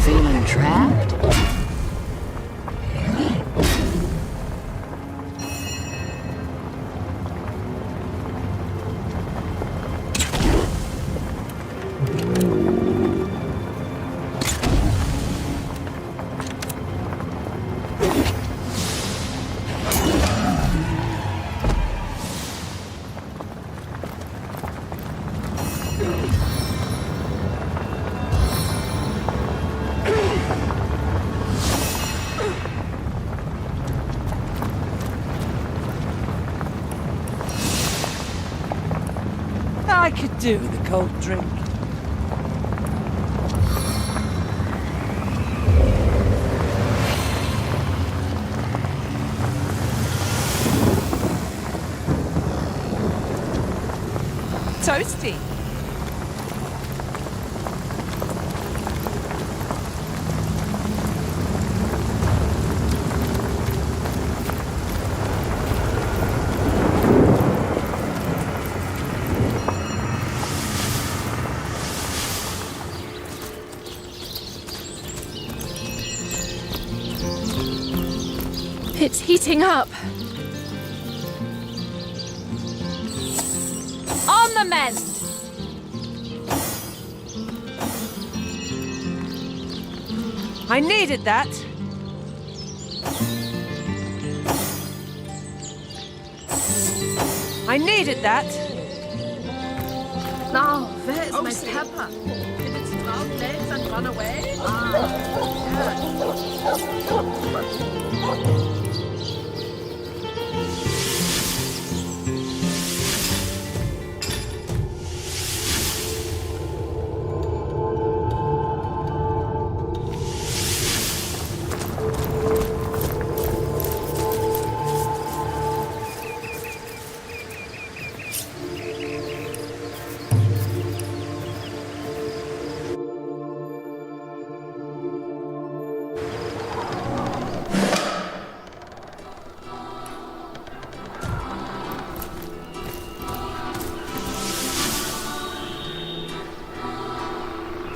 Feeling trapped? I could do with a cold drink. Toasty. It's heating up. On the mend! I needed that. I needed that. Now, where's my pepper? Did it sprout legs and run away?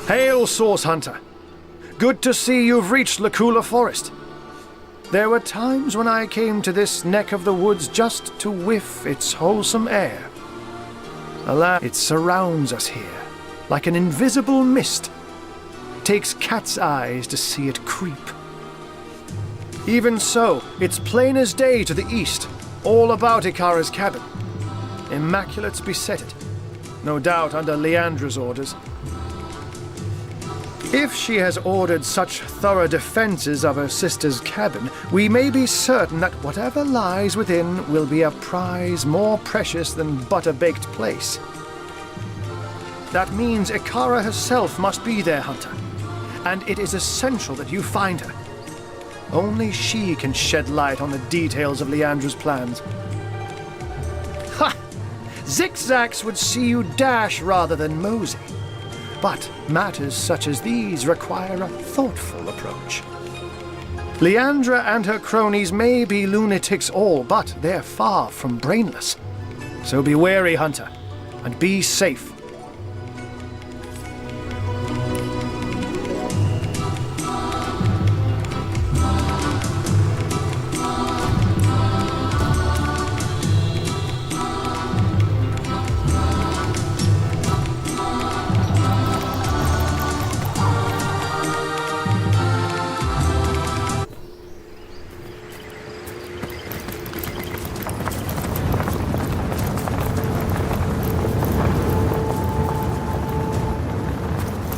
Hail, Source Hunter. Good to see you've reached Lacula Forest. There were times when I came to this neck of the woods just to whiff its wholesome air. Alas, it surrounds us here, like an invisible mist. Takes cat's eyes to see it creep. Even so, it's plain as day to the east, all about Ikara's cabin. Immaculate's beset it, no doubt under Liandra's orders. If she has ordered such thorough defenses of her sister's cabin, we may be certain that whatever lies within will be a prize more precious than butter-baked plaice. That means Ikara herself must be there, Hunter, and it is essential that you find her. Only she can shed light on the details of Liandra's plans. Ha! Zigzags would see you dash rather than mosey. But matters such as these require a thoughtful approach. Liandra and her cronies may be lunatics all, but they're far from brainless. So be wary, Hunter, and be safe.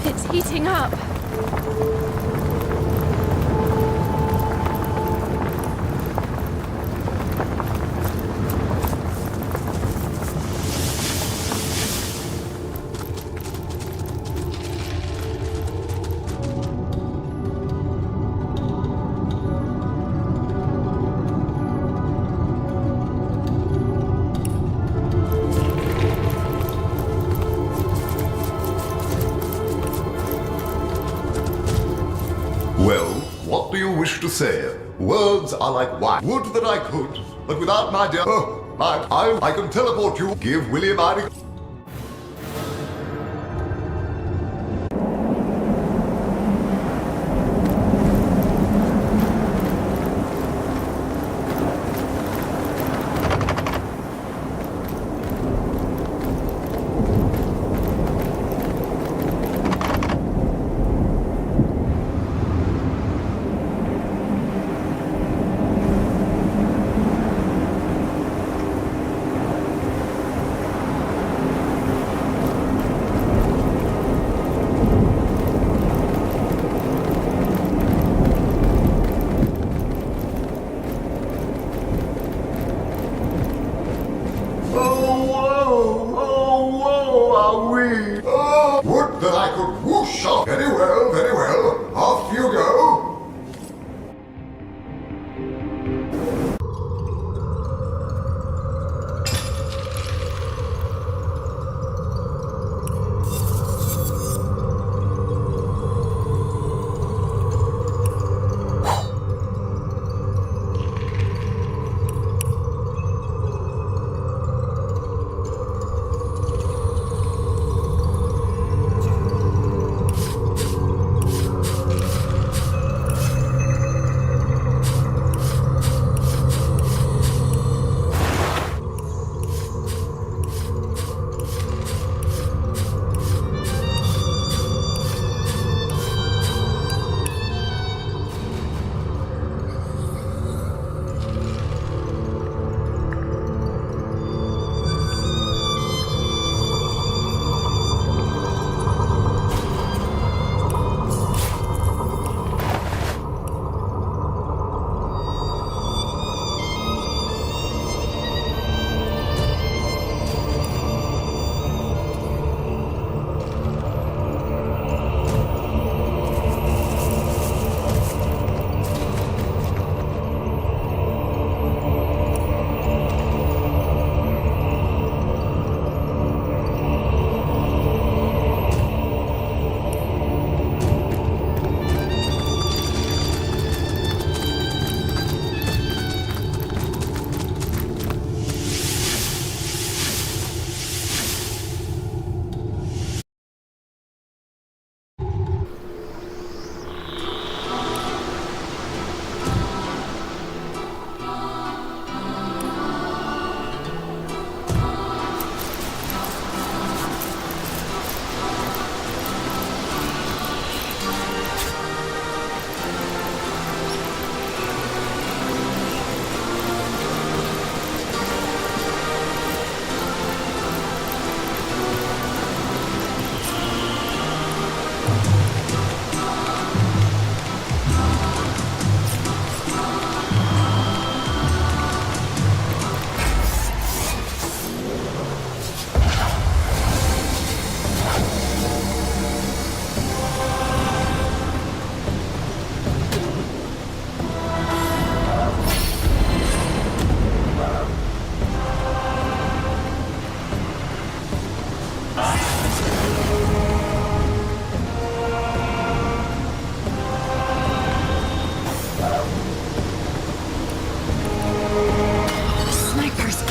It's heating up. Well, what do you wish to say? Words are like wine. Would that I could, but without my dear... Oh, I can teleport you. Give William I...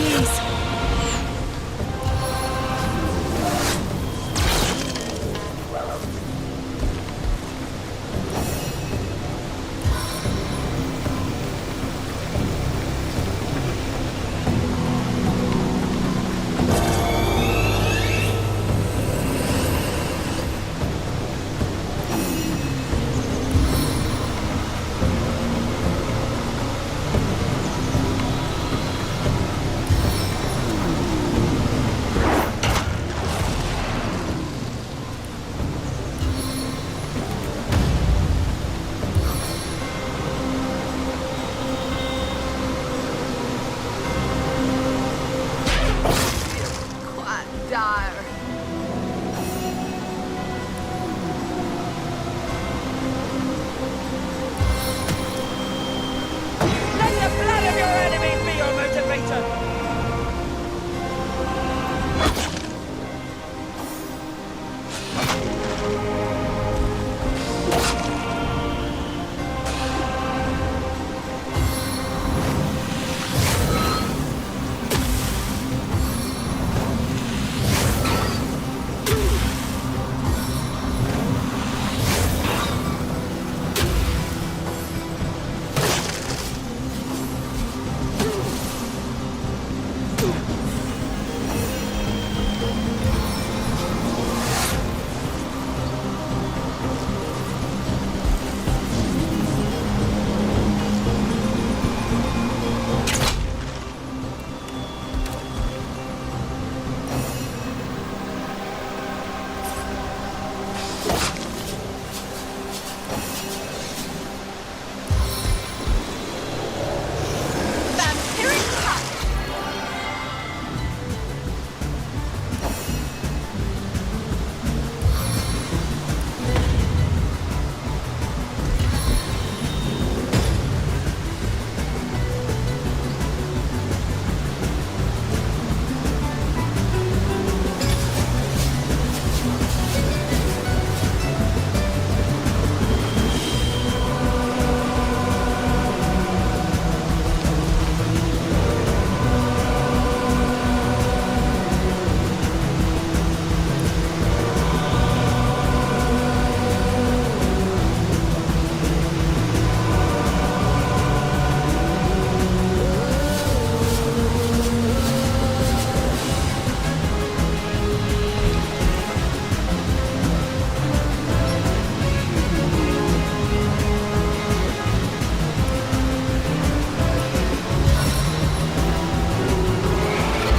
please. Quite dire. Let the blood of your enemies be your motivator. Vampiric touch.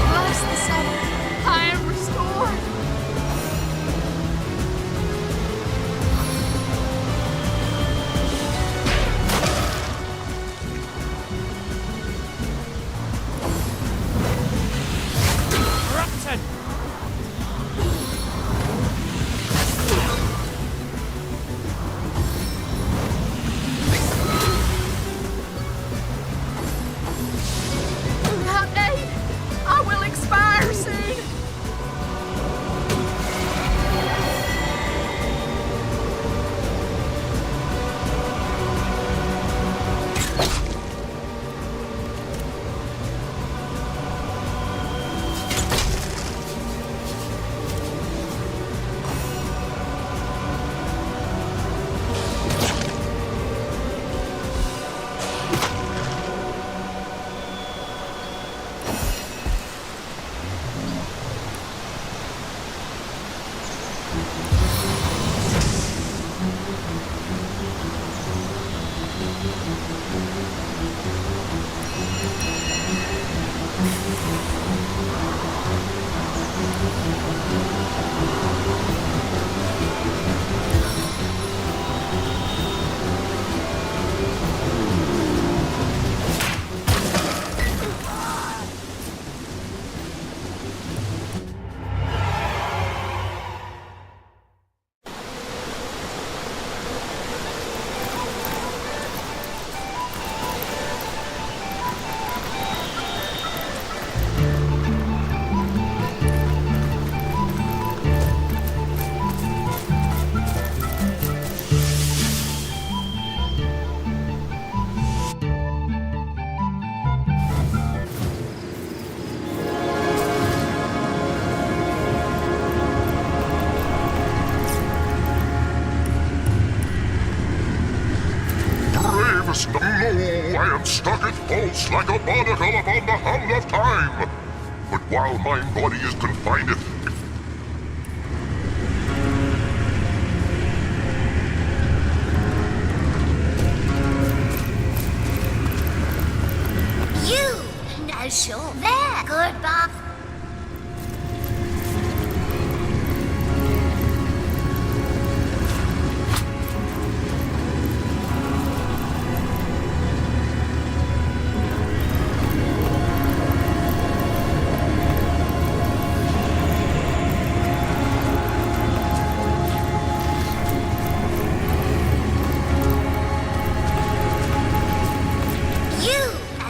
Bless the sun. I am restored. Rotten. Without aid, I will expire soon. pulse like a barnacle upon the hull of time. But while my body is confined, You know, sure. There, good Bob.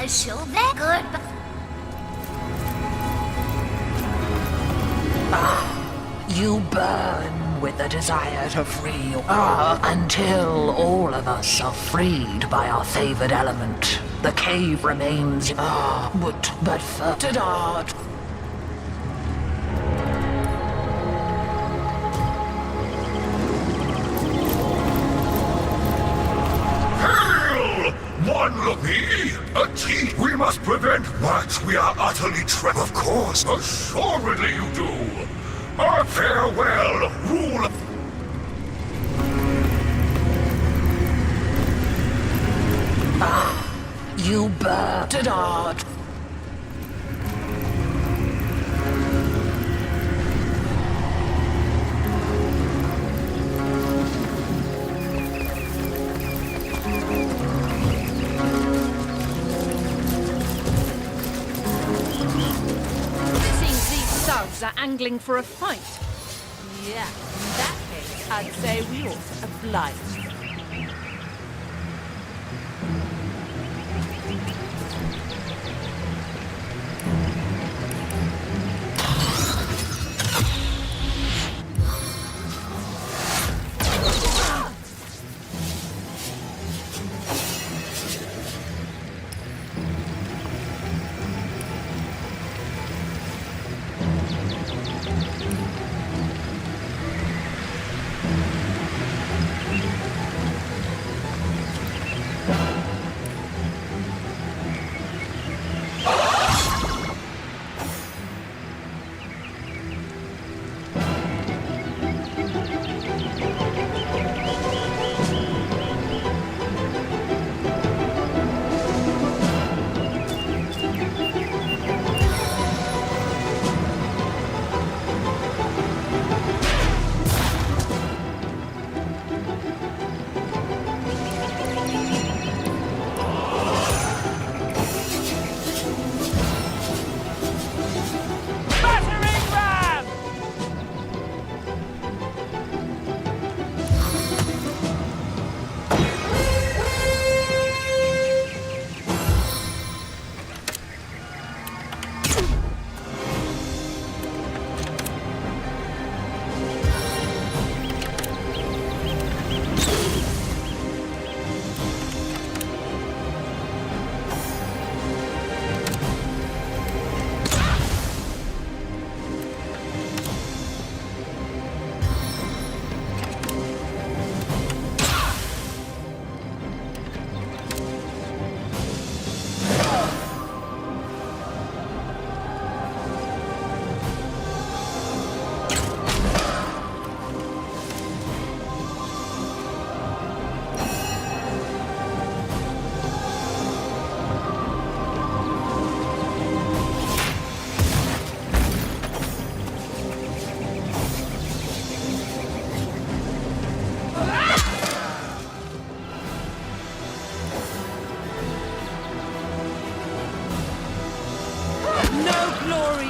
Sure, very good. You burn with the desire to free until all of us are freed by our favored element. The cave remains but for one look me, a tea. We must prevent what we are utterly trapped. Of course, assuredly you do. Farewell, rule. You burn are angling for a fight. Yeah, in that case, I'd say we ought to oblige.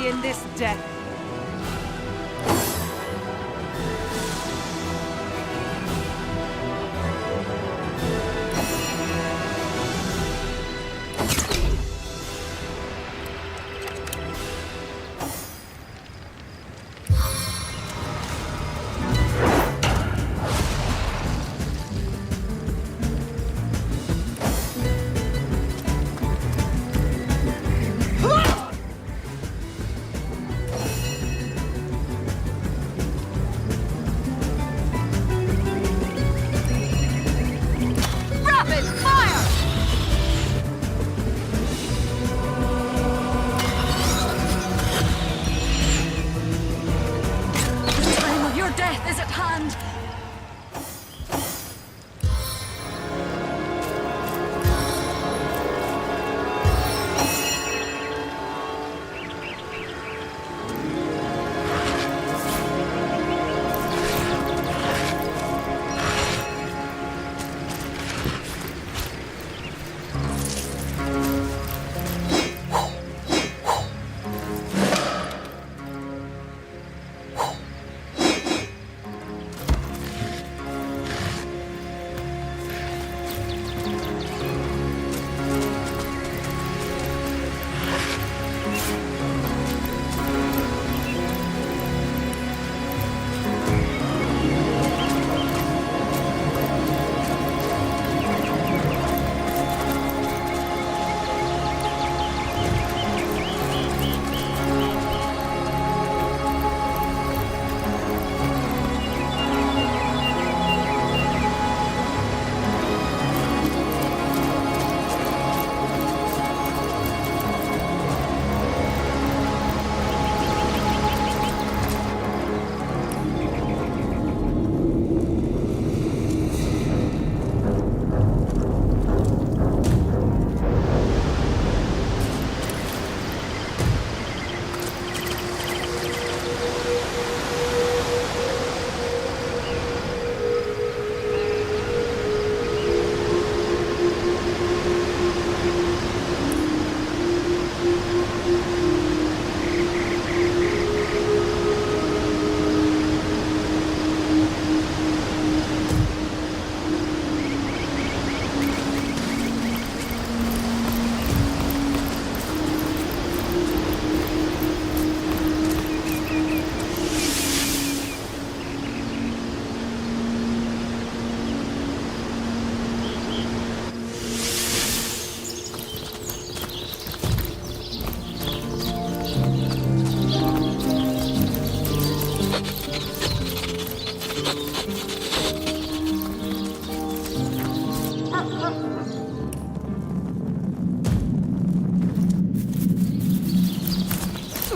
In this death.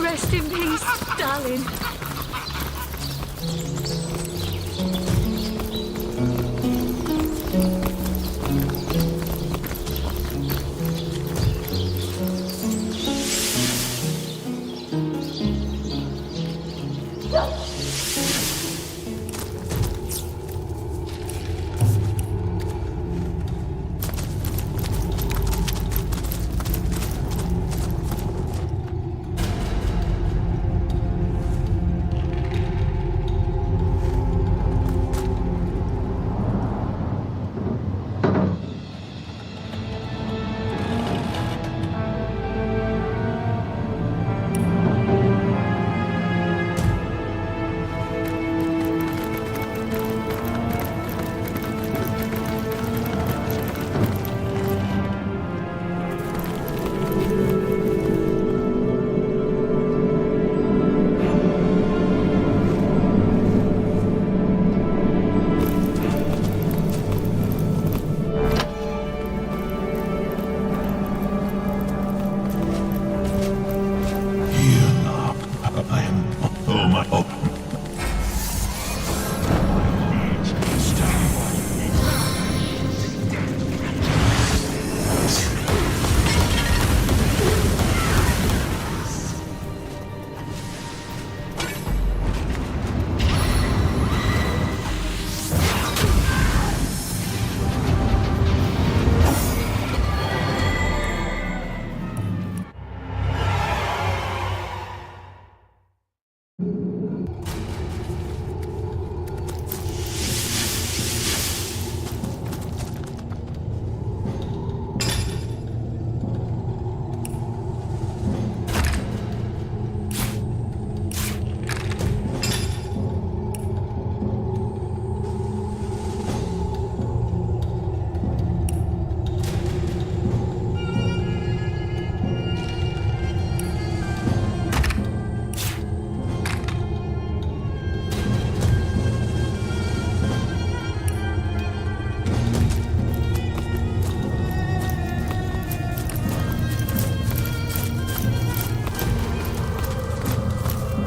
Rest in peace, darling.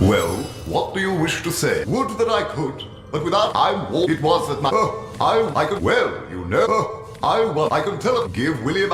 Well, what do you wish to say? Would that I could, but without it was that my I could I can tell it. Give William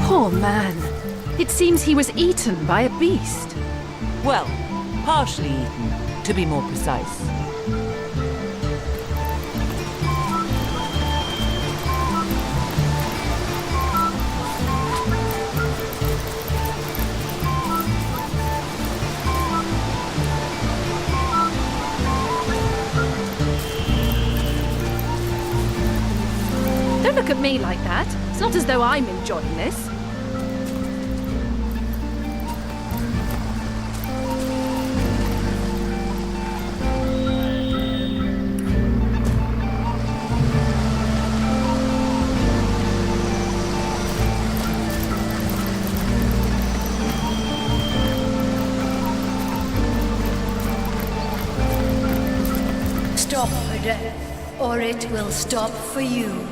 Poor man. It seems he was eaten by a beast. Well, partially eaten, to be more precise. Don't look at me like that. It's not as though I'm enjoying this. Stop for death, or it will stop for you.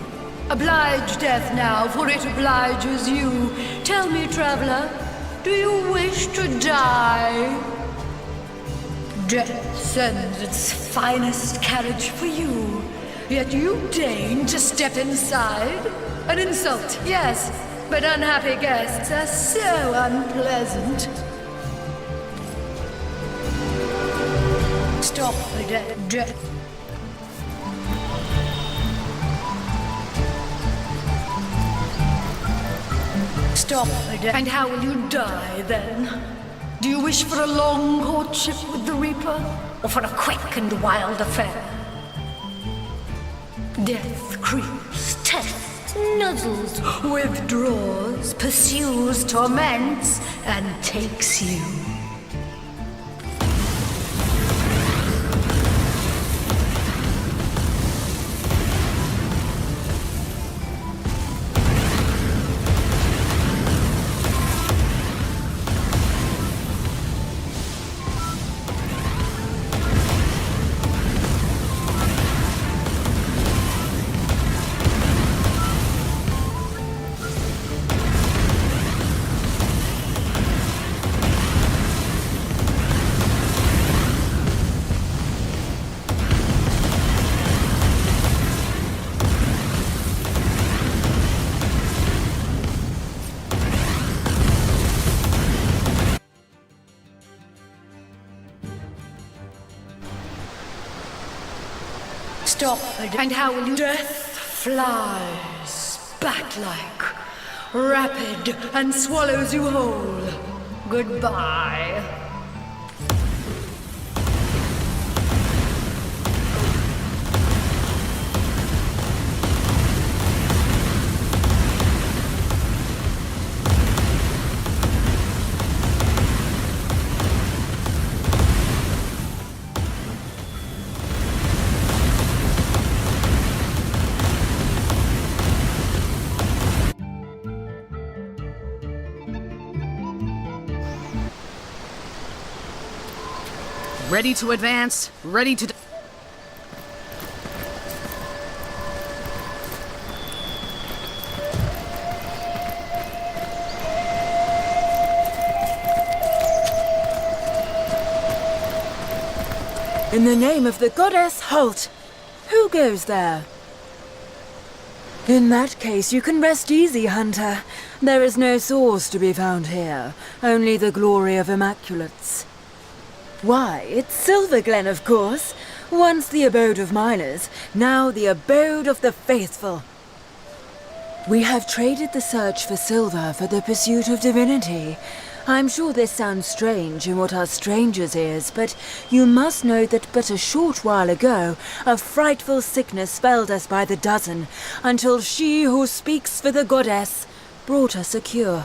Oblige death now, for it obliges you. Tell me, traveler, do you wish to die? Death sends its finest carriage for you, yet you deign to step inside? An insult, yes, but unhappy guests are so unpleasant. Stop for death. Stop for death. And how will you die then? Do you wish for a long courtship with the Reaper, or for a quick and wild affair? Death creeps, tests, nuzzles, withdraws, pursues, torments, and takes you. Stop, and how will you? Death flies, bat-like, rapid, and swallows you whole. Goodbye. Ready to advance, ready to... In the name of the goddess, halt! Who goes there? In that case, you can rest easy, Hunter. There is no source to be found here, only the glory of Immaculates. Why, it's Silverglen, of course. Once the abode of miners, now the abode of the faithful. We have traded the search for silver for the pursuit of divinity. I'm sure this sounds strange in what are strangers' ears, but you must know that but a short while ago, a frightful sickness felled us by the dozen, until she who speaks for the goddess brought us a cure.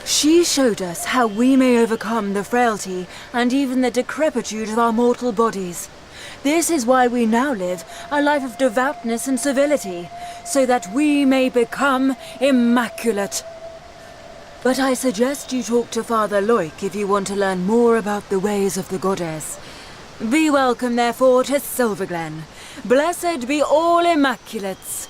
She showed us how we may overcome the frailty and even the decrepitude of our mortal bodies. This is why we now live a life of devoutness and civility, so that we may become immaculate. But I suggest you talk to Father Loik if you want to learn more about the ways of the goddess. Be welcome, therefore, to Silverglen. Blessed be all Immaculates.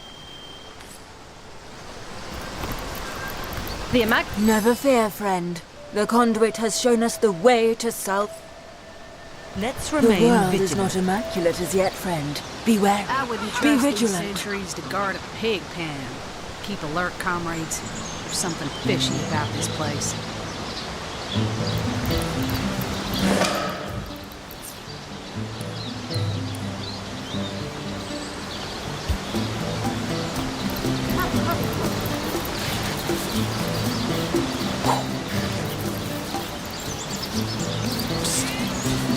The Never fear, friend. The conduit has shown us the way to South. Let's The remain world vigilant. is not immaculate as yet, friend. Be wary. I wouldn't Be trust these vigilant. sentries to guard a pig pen. Keep alert, comrades. There's something fishy about this place.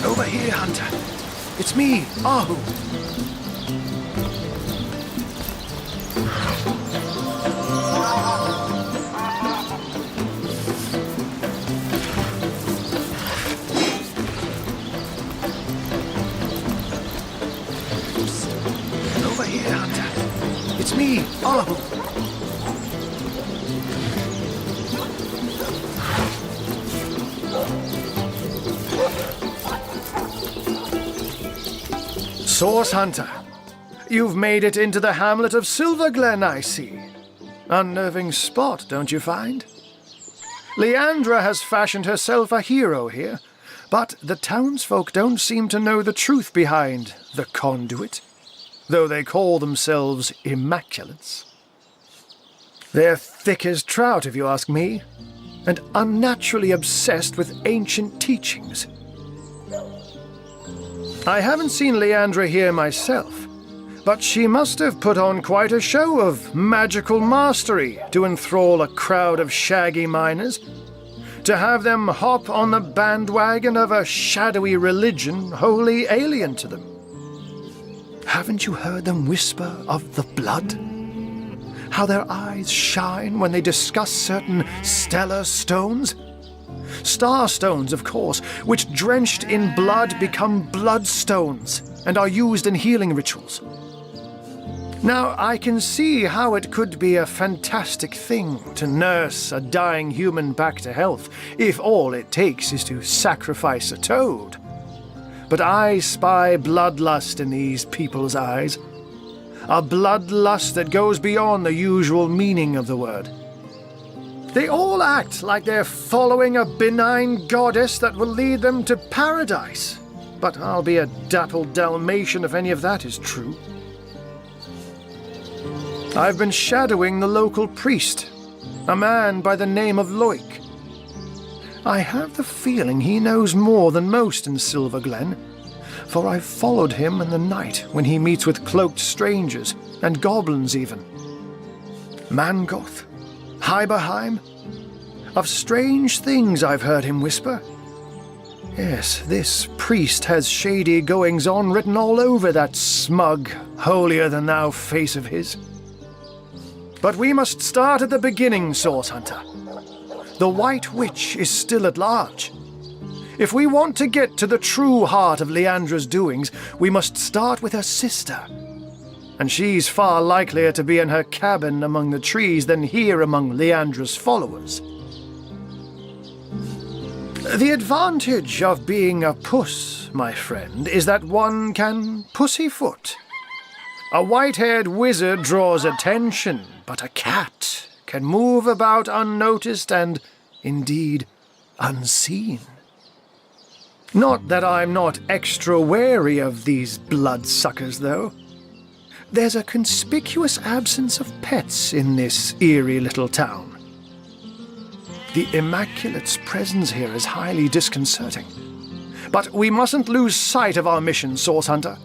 Over here, Hunter. It's me, Ahu. Over here, Hunter. It's me, Ahu. Source Hunter, you've made it into the hamlet of Silverglen, I see. Unnerving spot, don't you find? Liandra has fashioned herself a hero here, but the townsfolk don't seem to know the truth behind the conduit, though they call themselves Immaculates. They're thick as trout, if you ask me, and unnaturally obsessed with ancient teachings. I haven't seen Liandra here myself, but she must have put on quite a show of magical mastery to enthrall a crowd of shaggy miners, to have them hop on the bandwagon of a shadowy religion wholly alien to them. Haven't you heard them whisper of the blood? How their eyes shine when they discuss certain stellar stones? Star stones, of course, which drenched in blood become bloodstones and are used in healing rituals. Now, I can see how it could be a fantastic thing to nurse a dying human back to health, if all it takes is to sacrifice a toad. But I spy bloodlust in these people's eyes. A bloodlust that goes beyond the usual meaning of the word. They all act like they're following a benign goddess that will lead them to paradise. But I'll be a dappled Dalmatian if any of that is true. I've been shadowing the local priest, a man by the name of Loik. I have the feeling he knows more than most in Silverglen, for I've followed him in the night when he meets with cloaked strangers, and goblins even. Mangoth, Hyberheim, of strange things I've heard him whisper. Yes, this priest has shady goings-on written all over that smug, holier-than-thou face of his. But we must start at the beginning, Source Hunter. The White Witch is still at large. If we want to get to the true heart of Liandra's doings, we must start with her sister. And she's far likelier to be in her cabin among the trees than here among Liandra's followers. The advantage of being a puss, my friend, is that one can pussyfoot. A white-haired wizard draws attention, but a cat can move about unnoticed and, indeed, unseen. Not that I'm not extra wary of these bloodsuckers, though. There's a conspicuous absence of pets in this eerie little town. The Immaculate's presence here is highly disconcerting. But we mustn't lose sight of our mission, Source Hunter.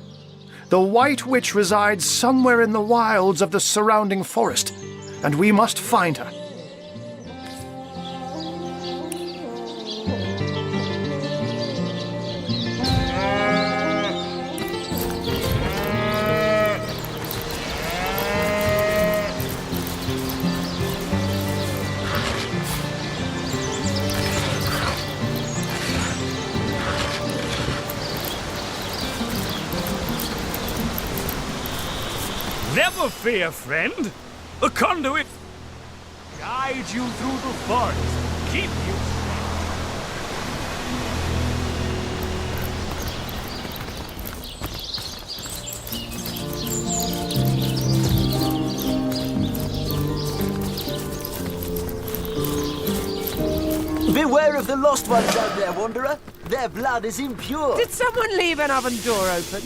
The White Witch resides somewhere in the wilds of the surrounding forest, and we must find her. Never fear, friend. The conduit guides you through the forest. Keep you Beware of the lost ones out there, Wanderer. Their blood is impure. Did someone leave an oven door open?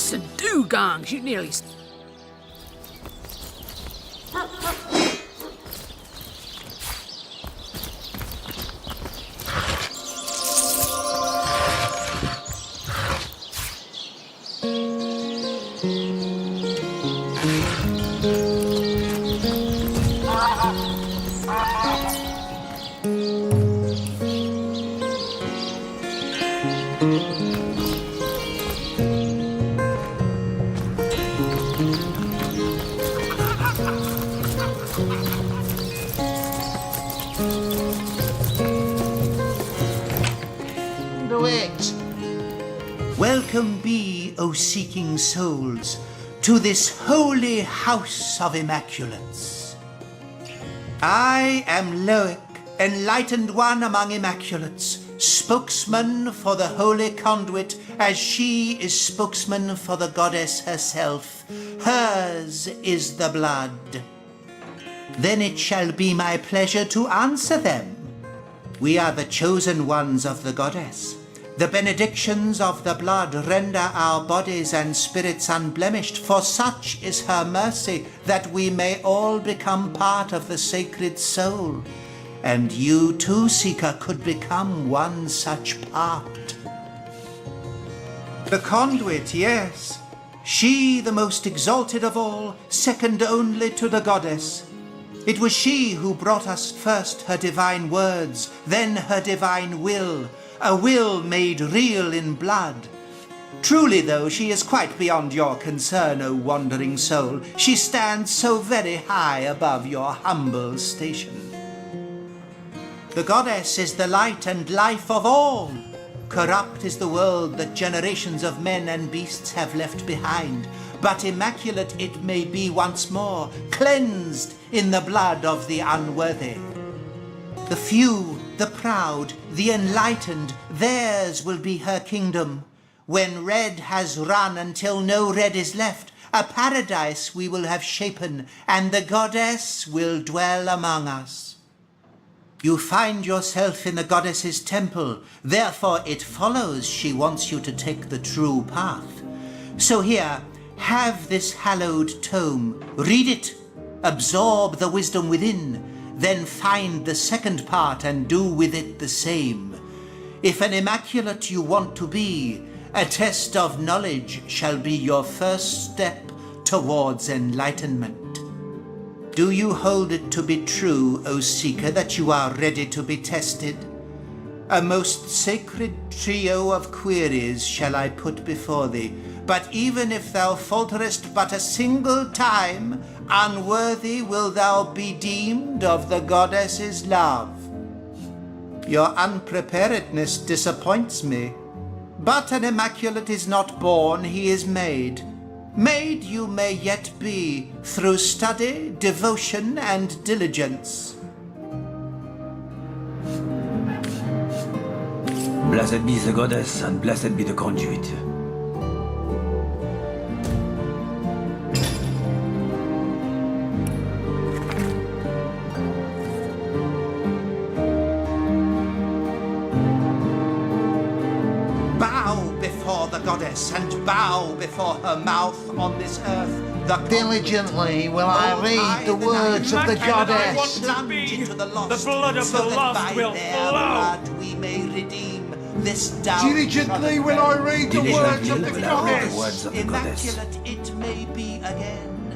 Listen, dugongs, you nearly... Welcome be, O seeking souls, to this holy house of Immaculates. I am Loic, enlightened one among Immaculates, spokesman for the holy conduit, as she is spokesman for the goddess herself. Hers is the blood. Then it shall be my pleasure to answer them. We are the chosen ones of the goddess. The benedictions of the blood render our bodies and spirits unblemished, for such is her mercy, that we may all become part of the sacred soul. And you too, Seeker, could become one such part. The conduit, yes. She, the most exalted of all, second only to the goddess. It was she who brought us first her divine words, then her divine will, a will made real in blood. Truly, though, she is quite beyond your concern, O wandering soul. She stands so very high above your humble station. The goddess is the light and life of all. Corrupt is the world that generations of men and beasts have left behind, but immaculate it may be once more, cleansed in the blood of the unworthy. The few, the proud, the enlightened, theirs will be her kingdom. When red has run until no red is left, a paradise we will have shapen, and the goddess will dwell among us. You find yourself in the goddess's temple, therefore it follows she wants you to take the true path. So here, have this hallowed tome, read it, absorb the wisdom within, then find the second part and do with it the same. If an immaculate you want to be, a test of knowledge shall be your first step towards enlightenment. Do you hold it to be true, O Seeker, that you are ready to be tested? A most sacred trio of queries shall I put before thee, but even if thou falterest but a single time, unworthy will thou be deemed of the goddess's love. Your unpreparedness disappoints me, but an immaculate is not born, he is made. Made you may yet be, through study, devotion, and diligence. Blessed be the goddess, and blessed be the conduit. Goddess, and bow before her mouth on this earth. Diligently will I read the words of the goddess. Into the lost, the blood of so the that lost by will their flow. blood we may redeem this downtrodden. Diligently will I read the words of the goddess. Immaculate it may be again.